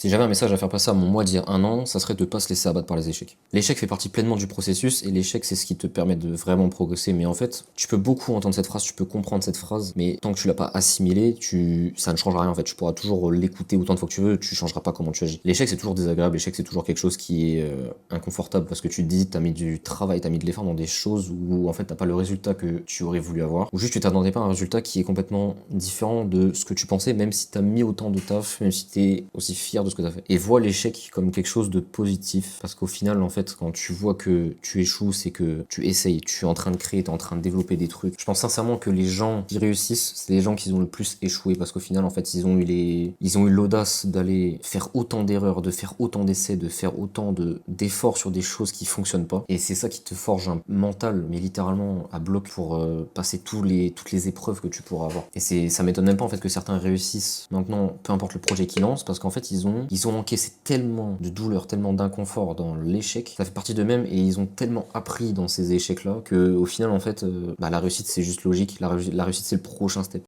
Si j'avais un message à faire passer à mon moi d'il y a un an, ça serait de pas se laisser abattre par les échecs. L'échec fait partie pleinement du processus et l'échec c'est ce qui te permet de vraiment progresser. Mais en fait, tu peux beaucoup entendre cette phrase, tu peux comprendre cette phrase, mais tant que tu l'as pas assimilée, ça ne changera rien en fait. Tu pourras toujours l'écouter autant de fois que tu veux, tu changeras pas comment tu agis. L'échec c'est toujours désagréable, l'échec c'est toujours quelque chose qui est inconfortable parce que tu te dis t'as mis du travail, t'as mis de l'effort dans des choses où en fait t'as pas le résultat que tu aurais voulu avoir, ou juste tu t'attendais pas à un résultat qui est complètement différent de ce que tu pensais, même si t'as mis autant de taf, même si t'es aussi fier de ce que t'as fait. Et vois l'échec comme quelque chose de positif, parce qu'au final, en fait, quand tu vois que tu échoues, c'est que tu essayes, tu es en train de créer, tu es en train de développer des trucs. Je pense sincèrement que les gens qui réussissent, c'est les gens qui ont le plus échoué, parce qu'au final, en fait, ils ont eu l'audace d'aller faire autant d'erreurs, de faire autant d'essais, de faire autant d'efforts sur des choses qui fonctionnent pas. Et c'est ça qui te forge un mental, mais littéralement à bloc pour passer toutes les épreuves que tu pourras avoir. Et ça m'étonne même pas en fait que certains réussissent maintenant, peu importe le projet qu'ils lancent, parce qu'en fait ils ont encaissé tellement de douleur, tellement d'inconfort dans l'échec, ça fait partie d'eux-mêmes et ils ont tellement appris dans ces échecs-là que au final en fait, la réussite c'est juste logique, la réussite c'est le prochain step.